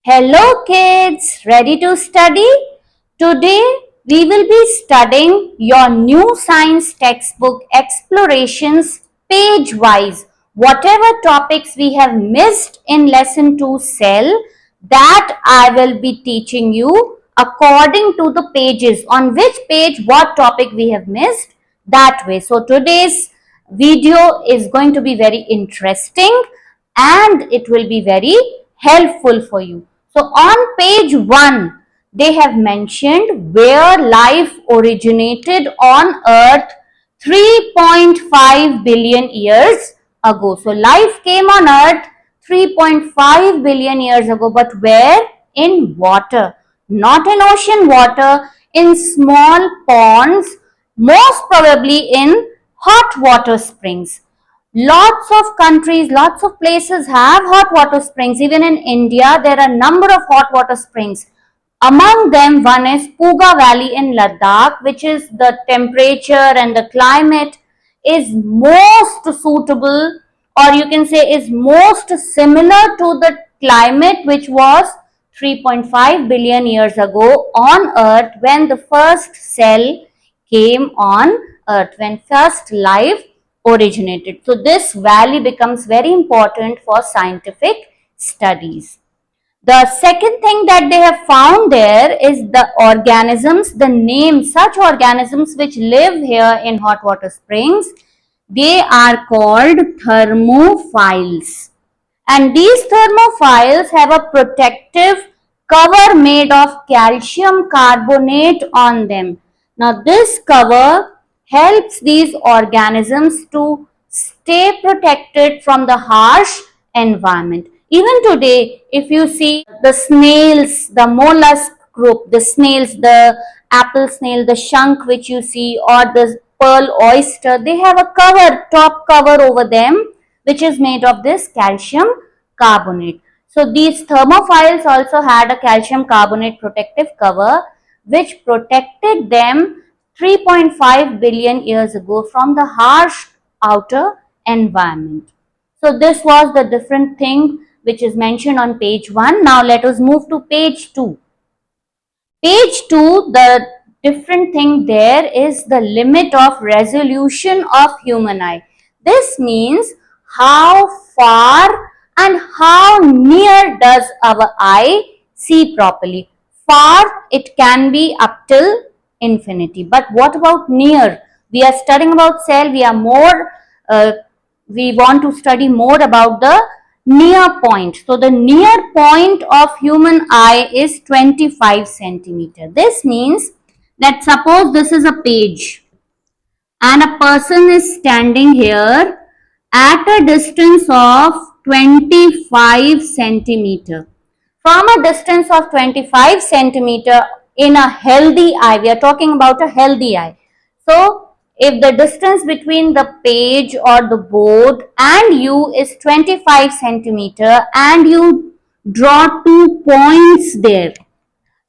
Hello kids, ready to study? Today we will be studying your new science textbook Explorations page wise. Whatever topics we have missed in lesson 2 cell, that I will be teaching you according to the pages. On which page what topic we have missed, that way. So today's video is going to be very interesting and it will be very helpful for you. So on page 1, they have mentioned where life originated on earth 3.5 billion years ago. So life came on earth 3.5 billion years ago, but where? In water, not in ocean water, in small ponds, most probably in hot water springs. Lots of countries, lots of places have hot water springs. Even in India, there are a number of hot water springs. Among them, one is Puga Valley in Ladakh, which is the temperature and the climate is most suitable, or you can say is most similar to the climate which was 3.5 billion years ago on Earth when the first cell came on Earth, when first life originated. So this valley becomes very important for scientific studies. The second thing that they have found there is the organisms, the name, such organisms which live here in hot water springs, they are called thermophiles. And these thermophiles have a protective cover made of calcium carbonate on them. Now this cover helps these organisms to stay protected from the harsh environment. Even today, if you see the snails, the mollusk group, the snails, the apple snail, the shunk which you see, or the pearl oyster, they have a cover, top cover over them, which is made of this calcium carbonate. So these thermophiles also had a calcium carbonate protective cover which protected them 3.5 billion years ago from the harsh outer environment. So this was the different thing which is mentioned on page 1. Now let us move to page 2. Page 2, the different thing there is the limit of resolution of human eye. This means how far and how near does our eye see properly. Far, it can be up till infinity. But what about near? We are studying about cell. We want to study more about the near point. So the near point of human eye is 25 centimeter. This means that suppose this is a page and a person is standing here at a distance of 25 centimeter. From a distance of 25 centimeter in a healthy eye, we are talking about a healthy eye. So if the distance between the page or the board and you is 25 centimeter and you draw 2 points there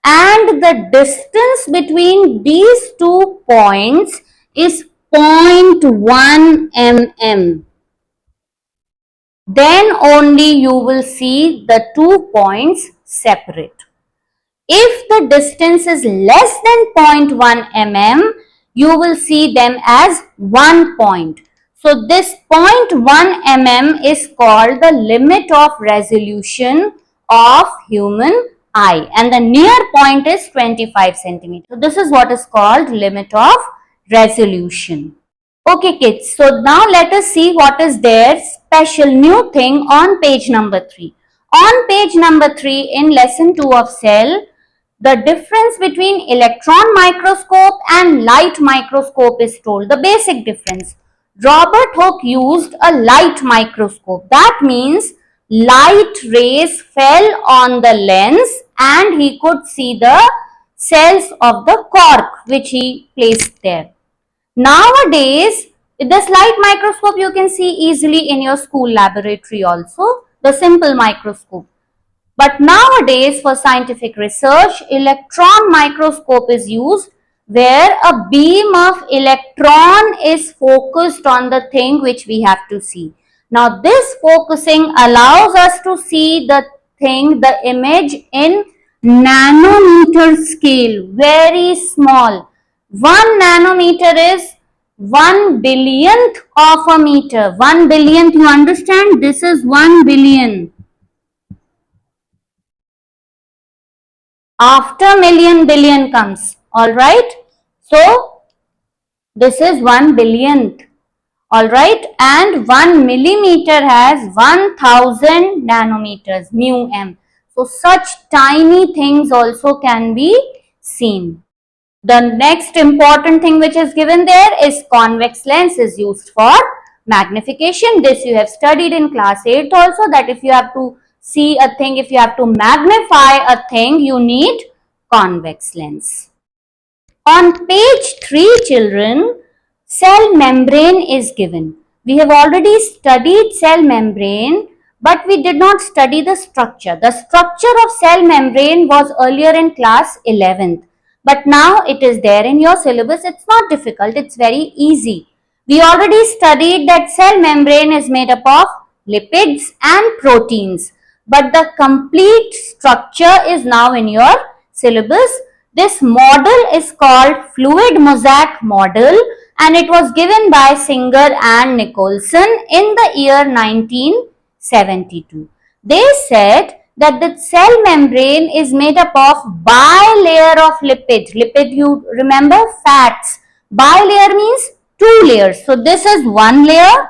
and the distance between these 2 points is 0.1 mm, then only you will see the 2 points separate. If the distance is less than 0.1 mm, you will see them as 1 point. So this 0.1 mm is called the limit of resolution of human eye, and the near point is 25 centimeter. So this is what is called limit of resolution. Okay kids, so now let us see what is their special new thing on page number 3. On page number 3 in lesson 2 of cell, the difference between electron microscope and light microscope is told. The basic difference. Robert Hooke used a light microscope. That means light rays fell on the lens and he could see the cells of the cork which he placed there. Nowadays, with this light microscope you can see easily in your school laboratory also, the simple microscope. But nowadays for scientific research, electron microscope is used where a beam of electron is focused on the thing which we have to see. Now this focusing allows us to see the think the image in nanometer scale, very small. 1 nanometer is 1 billionth of a meter. 1 billionth, you understand? This is 1 billion. After million, billion comes. Alright? So, this is 1 billionth. Alright? And 1 millimeter has 1000 nanometers, mu m. So, such tiny things also can be seen. The next important thing which is given there is convex lens is used for magnification. This you have studied in class 8 also, that if you have to see a thing, if you have to magnify a thing, you need convex lens. On page 3, children, cell membrane is given. We have already studied cell membrane, but we did not study the structure. The structure of cell membrane was earlier in class 11th. But now it is there in your syllabus. It's not difficult. It's very easy. We already studied that cell membrane is made up of lipids and proteins. But the complete structure is now in your syllabus. This model is called fluid mosaic model, and it was given by Singer and Nicholson in the year 1972. They said that the cell membrane is made up of bilayer of lipid. Lipid, you remember, fats. Bilayer means 2 layers. So this is 1 layer.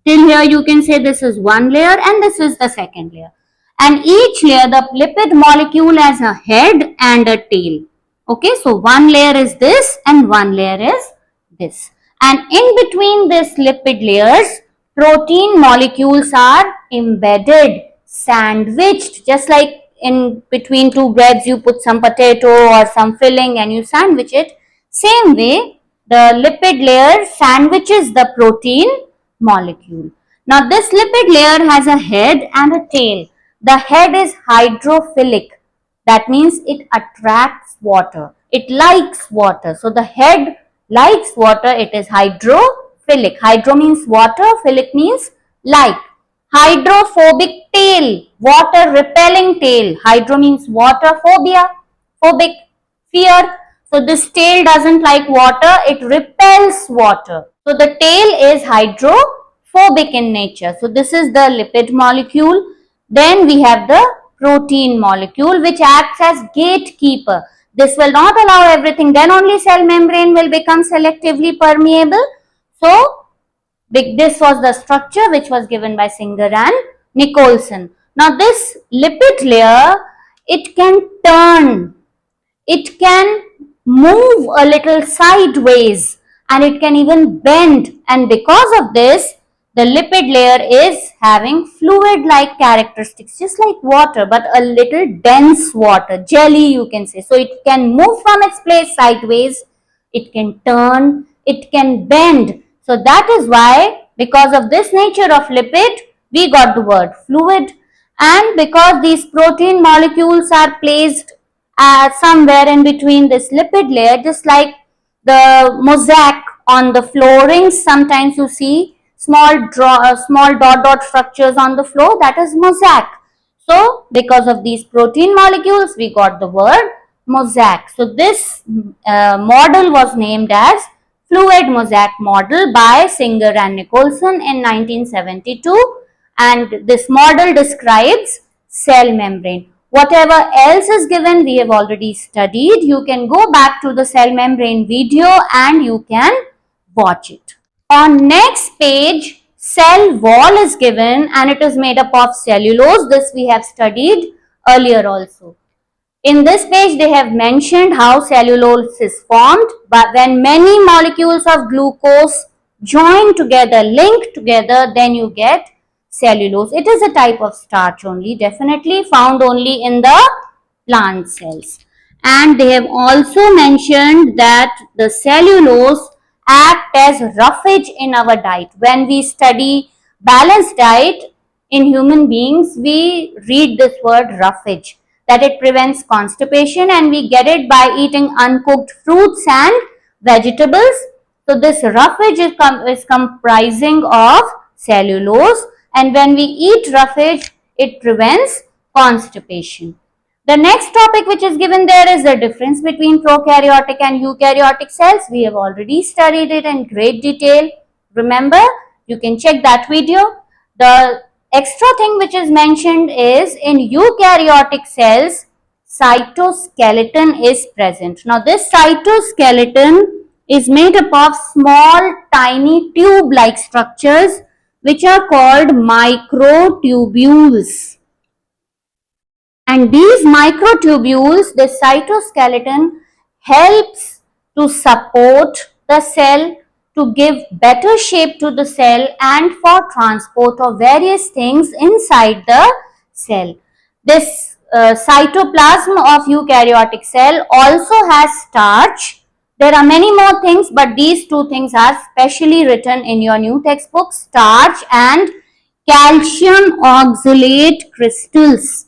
Till here you can say this is 1 layer and this is the second layer. And each layer, the lipid molecule has a head and a tail. Okay, so 1 layer is this and 1 layer is this. And in between this lipid layers, protein molecules are embedded, sandwiched, just like in between two breads you put some potato or some filling and you sandwich it. Same way, the lipid layer sandwiches the protein molecule. Now this lipid layer has a head and a tail. The head is hydrophilic. That means it attracts water. It likes water. So the head likes water. It is hydrophilic. Hydro means water. Philic means like. Hydrophobic tail. Water repelling tail. Hydro means water. Phobia. Phobic. Fear. So this tail doesn't like water. It repels water. So the tail is hydrophobic in nature. So this is the lipid molecule. Then we have the protein molecule which acts as gatekeeper. This will not allow everything. Then only cell membrane will become selectively permeable. So this was the structure which was given by Singer and Nicholson. Now this lipid layer, it can turn. It can move a little sideways and it can even bend, and because of this the lipid layer is having fluid-like characteristics, just like water, but a little dense water, jelly you can say. So it can move from its place sideways, it can turn, it can bend. So that is why, because of this nature of lipid, we got the word fluid. And because these protein molecules are placed somewhere in between this lipid layer, just like the mosaic on the flooring, sometimes you see small dot structures on the floor, that is mosaic. So because of these protein molecules, we got the word mosaic. So this model was named as fluid mosaic model by Singer and Nicholson in 1972, and this model describes cell membrane. Whatever else is given, we have already studied. You can go back to the cell membrane video and you can watch it. On next page, cell wall is given and it is made up of cellulose. This we have studied earlier also. In this page, they have mentioned how cellulose is formed, but when many molecules of glucose join together, link together, then you get cellulose. It is a type of starch only, definitely found only in the plant cells. And they have also mentioned that the cellulose act as roughage in our diet. When we study balanced diet in human beings, we read this word roughage, that it prevents constipation, and we get it by eating uncooked fruits and vegetables. So this roughage is comprising of cellulose, and when we eat roughage, it prevents constipation. The next topic which is given there is the difference between prokaryotic and eukaryotic cells. We have already studied it in great detail. Remember, you can check that video. The extra thing which is mentioned is in eukaryotic cells, cytoskeleton is present. Now this cytoskeleton is made up of small tiny tube-like structures which are called microtubules. And these microtubules, the cytoskeleton, helps to support the cell, to give better shape to the cell and for transport of various things inside the cell. This cytoplasm of eukaryotic cell also has starch. There are many more things, but these two things are specially written in your new textbook: starch and calcium oxalate crystals.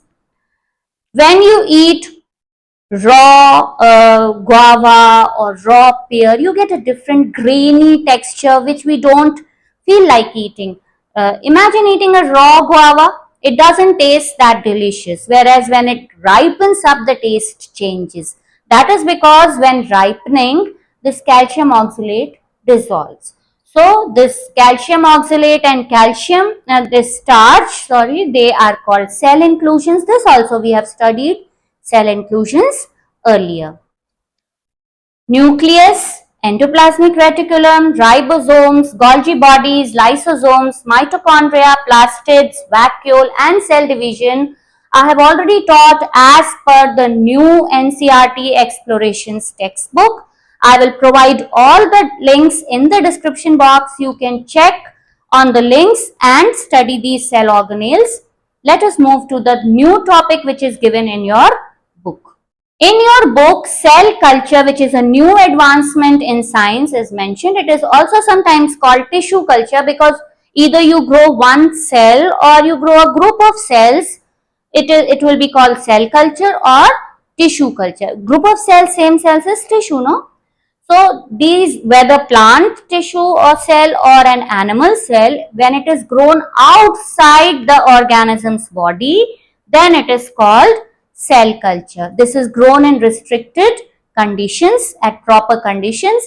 When you eat raw guava or raw pear, you get a different grainy texture which we don't feel like eating. Imagine eating a raw guava, it doesn't taste that delicious, whereas when it ripens up, the taste changes. That is because when ripening, this calcium oxalate dissolves. So this calcium oxalate and calcium, this starch, they are called cell inclusions. This also we have studied cell inclusions earlier. Nucleus, endoplasmic reticulum, ribosomes, Golgi bodies, lysosomes, mitochondria, plastids, vacuole and cell division I have already taught as per the new NCERT Explorations textbook. I will provide all the links in the description box. You can check on the links and study these cell organelles. Let us move to the new topic which is given in your book. In your book, cell culture, which is a new advancement in science, is mentioned. It is also sometimes called tissue culture because either you grow one cell or you grow a group of cells. It will be called cell culture or tissue culture. Group of cells, same cells is tissue, no? So these, whether plant tissue or cell or an animal cell, when it is grown outside the organism's body, then it is called cell culture. This is grown in restricted conditions, at proper conditions.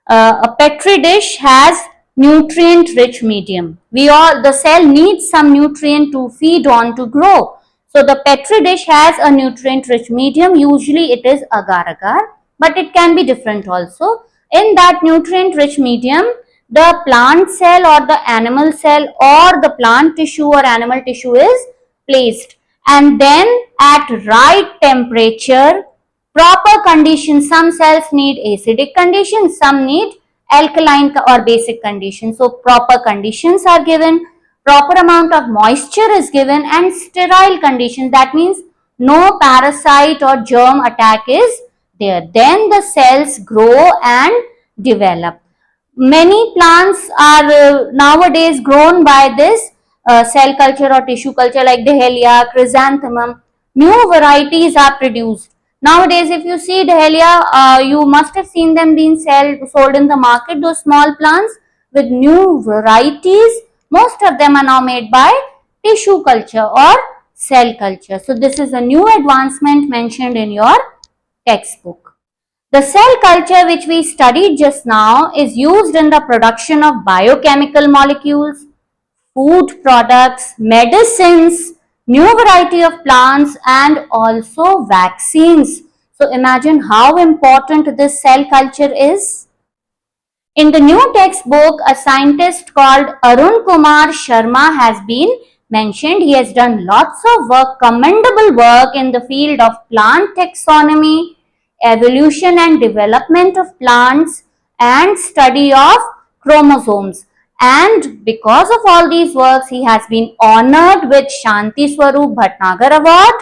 A petri dish has nutrient rich medium. The cell needs some nutrient to feed on to grow. So the petri dish has a nutrient rich medium. Usually it is agar-agar, but it can be different also. In that nutrient rich medium, the plant cell or the animal cell or the plant tissue or animal tissue is placed, and then at right temperature, proper conditions, some cells need acidic conditions, some need alkaline or basic conditions. So proper conditions are given, proper amount of moisture is given, and sterile conditions, that means no parasite or germ attack is there. Then the cells grow and develop. Many plants are nowadays grown by this cell culture or tissue culture, like Dahlia, chrysanthemum. New varieties are produced. Nowadays, if you see Dahlia, you must have seen them being sold in the market, those small plants with new varieties. Most of them are now made by tissue culture or cell culture. So this is a new advancement mentioned in your textbook. The cell culture which we studied just now is used in the production of biochemical molecules, food products, medicines, new variety of plants and also vaccines. So imagine how important this cell culture is. In the new textbook, a scientist called Arun Kumar Sharma has been mentioned. He has done lots of work, commendable work in the field of plant taxonomy, evolution and development of plants, and study of chromosomes. And because of all these works, he has been honored with Shanti Swarup Bhatnagar Award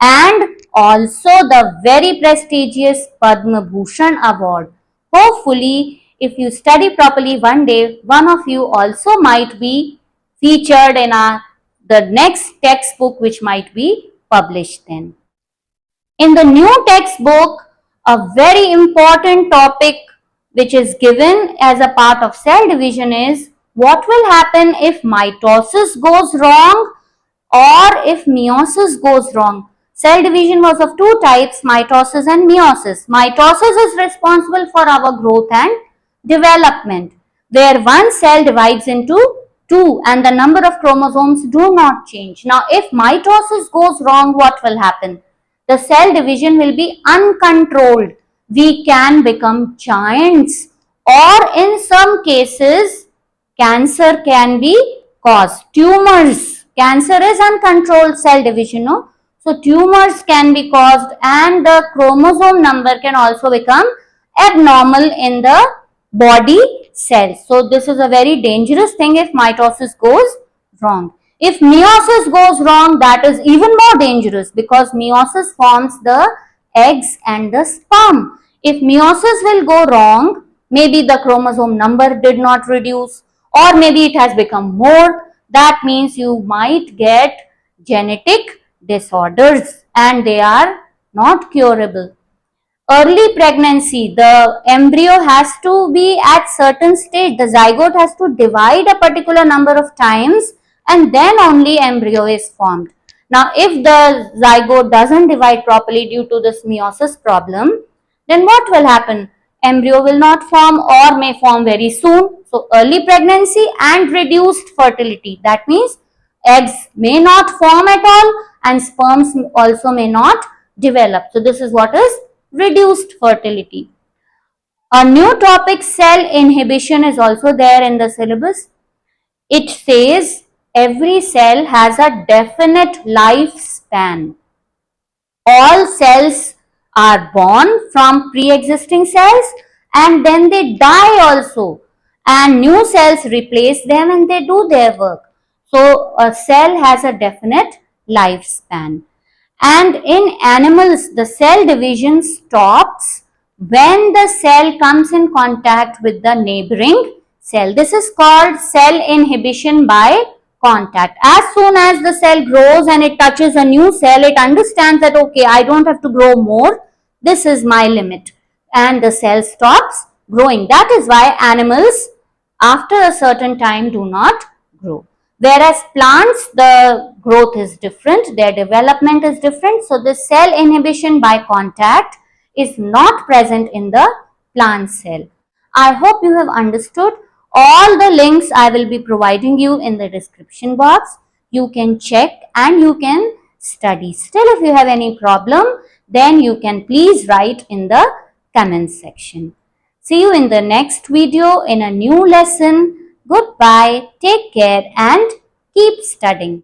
and also the very prestigious Padma Bhushan Award. Hopefully, if you study properly, one day one of you also might be featured in the next textbook which might be published then. In the new textbook, a very important topic which is given as a part of cell division is what will happen if mitosis goes wrong or if meiosis goes wrong. Cell division was of two types, mitosis and meiosis. Mitosis is responsible for our growth and development, where one cell divides into two and the number of chromosomes do not change. Now, if mitosis goes wrong, what will happen? The cell division will be uncontrolled. We can become giants, or in some cases, cancer can be caused. Tumors. Cancer is uncontrolled cell division, no? So tumors can be caused and the chromosome number can also become abnormal in the body cells. So this is a very dangerous thing if mitosis goes wrong. If meiosis goes wrong, that is even more dangerous because meiosis forms the eggs and the sperm. If meiosis will go wrong, maybe the chromosome number did not reduce or maybe it has become more. That means you might get genetic disorders and they are not curable. Early pregnancy, the embryo has to be at certain stage, the zygote has to divide a particular number of times and then only embryo is formed. Now if the zygote doesn't divide properly due to this meiosis problem, then what will happen? Embryo will not form or may form very soon. So early pregnancy and reduced fertility, that means eggs may not form at all and sperms also may not develop. So this is what is reduced fertility. A new topic, cell inhibition, is also there in the syllabus. It says every cell has a definite lifespan. All cells are born from pre-existing cells and then they die also, and new cells replace them and they do their work. So a cell has a definite lifespan. And in animals, the cell division stops when the cell comes in contact with the neighboring cell. This is called cell inhibition by contact. As soon as the cell grows and it touches a new cell, it understands that, okay, I don't have to grow more. This is my limit. And the cell stops growing. That is why animals, after a certain time, do not grow. Whereas plants, the growth is different, their development is different. So the cell inhibition by contact is not present in the plant cell. I hope you have understood. All the links I will be providing you in the description box. You can check and you can study. Still, if you have any problem, then you can please write in the comment section. See you in the next video in a new lesson. Goodbye, take care and keep studying.